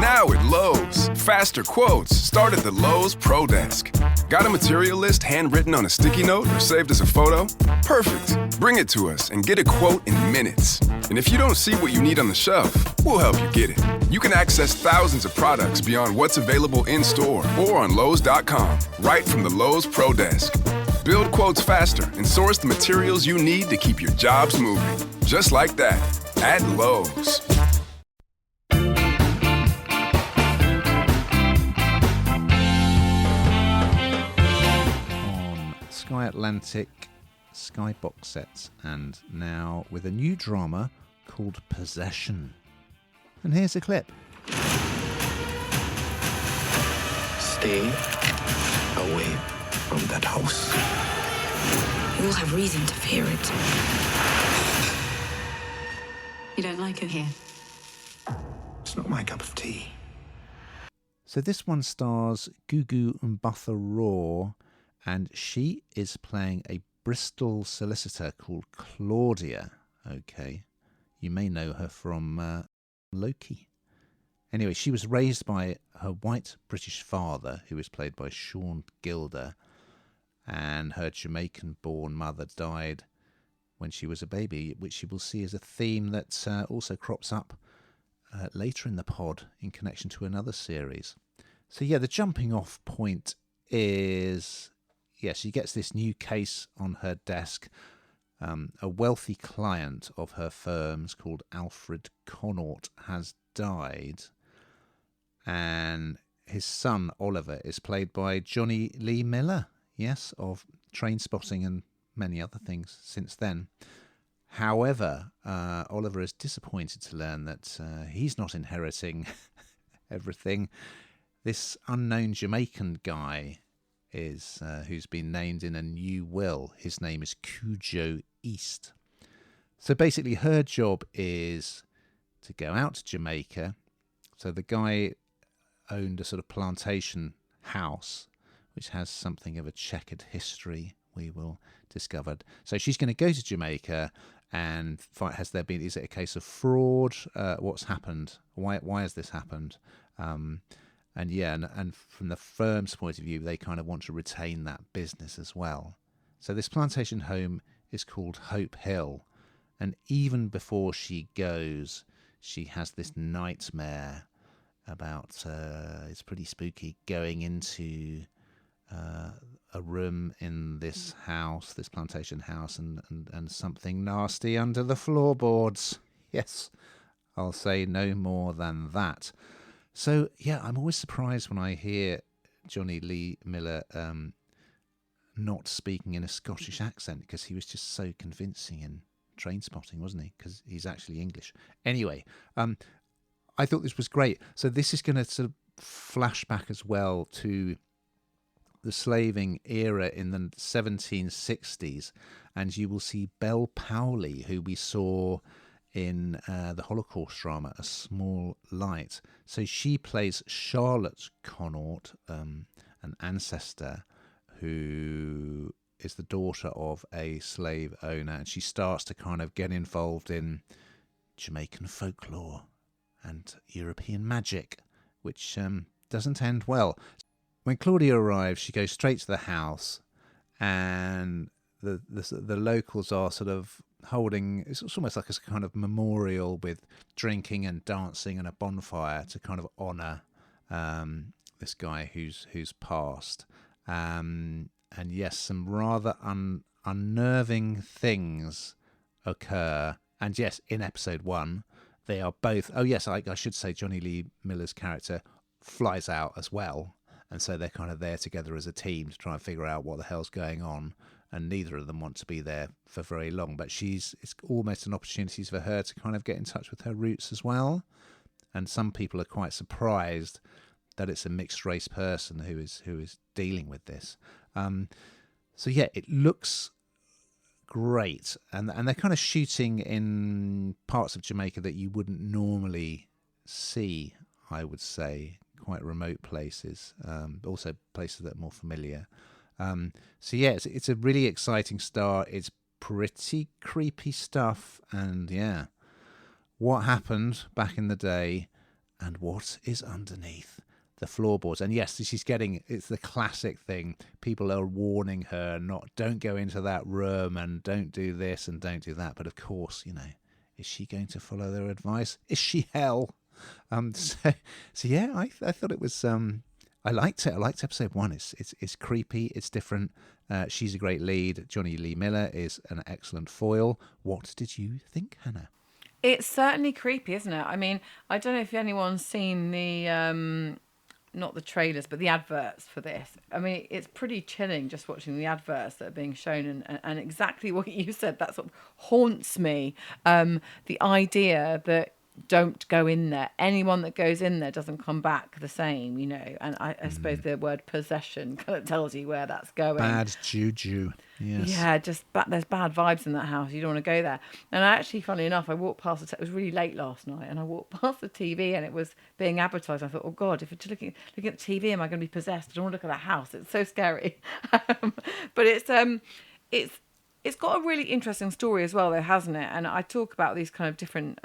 Now at Lowe's, faster quotes start at the Lowe's Pro Desk. Got a material list handwritten on a sticky note or saved as a photo? Perfect. Bring it to us and get a quote in minutes. And if you don't see what you need on the shelf, we'll help you get it. You can access thousands of products beyond what's available in-store or on Lowes.com, right from the Lowe's Pro Desk. Build quotes faster and source the materials you need to keep your jobs moving. Just like that, at Lowe's. On Sky Atlantic, Sky box sets, and now with a new drama called Possession. And here's a clip. Stay away from that house. You all have reason to fear it. You don't like it here? It's not my cup of tea. So this one stars Gugu Mbatha Raw, and she is playing a Bristol solicitor called Claudia. Okay, you may know her from Loki. Anyway, she was raised by her white British father, who was played by Sean Gilder, and her Jamaican-born mother died when she was a baby, which you will see as a theme that also crops up later in the pod in connection to another series. So yeah, the jumping off point is, she gets this new case on her desk. A wealthy client of her firm's called Alfred Connaught has died, and his son Oliver is played by Johnny Lee Miller, yes, of Trainspotting and many other things since then. However, Oliver is disappointed to learn that he's not inheriting everything. This unknown Jamaican guy is who's been named in a new will. His name is Cujo East. So basically her job is to go out to Jamaica. So the guy owned a sort of plantation house, which has something of a checkered history, we will discover. So she's going to go to Jamaica and find, is it a case of fraud? What's happened? Why has this happened? And from the firm's point of view, they kind of want to retain that business as well. So this plantation home is called Hope Hill. And even before she goes, she has this nightmare about, it's pretty spooky, going into a room in this house, this plantation house, and something nasty under the floorboards. Yes, I'll say no more than that. So, yeah, I'm always surprised when I hear Johnny Lee Miller not speaking in a Scottish accent, because he was just so convincing in Trainspotting, wasn't he? Because he's actually English. Anyway, I thought this was great. So this is going to sort of flash back as well to the slaving era in the 1760s, and you will see Belle Powley, who we saw in the Holocaust drama A Small Light. So she plays Charlotte Connaught, an ancestor who is the daughter of a slave owner, and she starts to kind of get involved in Jamaican folklore and European magic, which doesn't end well. When Claudia arrives, she goes straight to the house, and the locals are sort of holding, it's almost like a kind of memorial with drinking and dancing and a bonfire to kind of honour this guy who's passed. And yes, some rather unnerving things occur. And yes, in episode 1, they are both... Oh yes, I should say Johnny Lee Miller's character flies out as well. And so they're kind of there together as a team to try and figure out what the hell's going on. And neither of them want to be there for very long. But it's almost an opportunity for her to kind of get in touch with her roots as well. And some people are quite surprised that it's a mixed race person who is dealing with this. So yeah, it looks great. And they're kind of shooting in parts of Jamaica that you wouldn't normally see, I would say. Quite remote places, also places that are more familiar. So yeah, it's a really exciting start. It's pretty creepy stuff, and yeah, what happened back in the day and what is underneath the floorboards. And yes, it's the classic thing. People are warning her, don't go into that room and don't do this and don't do that. But of course, is she going to follow their advice? Is she hell? So yeah, I thought it was, I liked it. I liked episode 1. It's creepy. It's different. She's a great lead. Johnny Lee Miller is an excellent foil. What did you think, Hannah? It's certainly creepy, isn't it? I mean, I don't know if anyone's seen the, not the trailers, but the adverts for this. I mean, it's pretty chilling just watching the adverts that are being shown, and exactly what you said, that sort of haunts me. The idea that don't go in there. Anyone that goes in there doesn't come back the same, And I suppose the word possession kind of tells you where that's going. Bad juju. Yes. Yeah, there's bad vibes in that house. You don't want to go there. And actually, funnily enough, I walked past it was really late last night, and I walked past the TV and it was being advertised. I thought, oh God, if you're looking at the TV, am I going to be possessed? I don't want to look at that house. It's so scary. But it's got a really interesting story as well, though, hasn't it? And I talk about these kind of different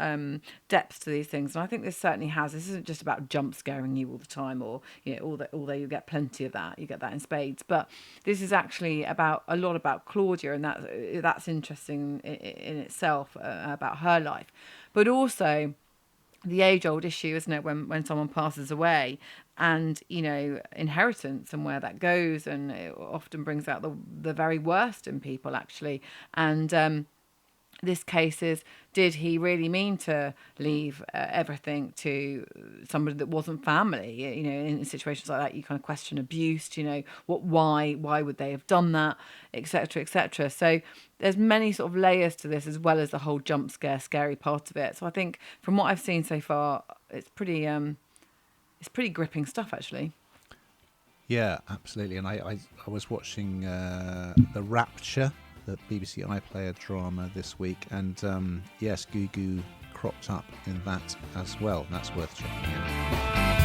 depths to these things, and I think this certainly has. This isn't just about jump scaring you all the time, or although you get plenty of that, you get that in spades. But this is actually a lot about Claudia, and that's interesting in itself about her life, but also the age-old issue, isn't it, when someone passes away, and inheritance and where that goes, and it often brings out the very worst in people, actually. And this case is, did he really mean to leave everything to somebody that wasn't family? In situations like that, you kind of question abuse. Why would they have done that, etc., etc. So there's many sort of layers to this, as well as the whole jump scare, scary part of it. So I think from what I've seen so far, it's pretty gripping stuff, actually. Yeah, absolutely. And I was watching The Rapture, the BBC iPlayer drama this week, and yes, Gugu cropped up in that as well. That's worth checking out.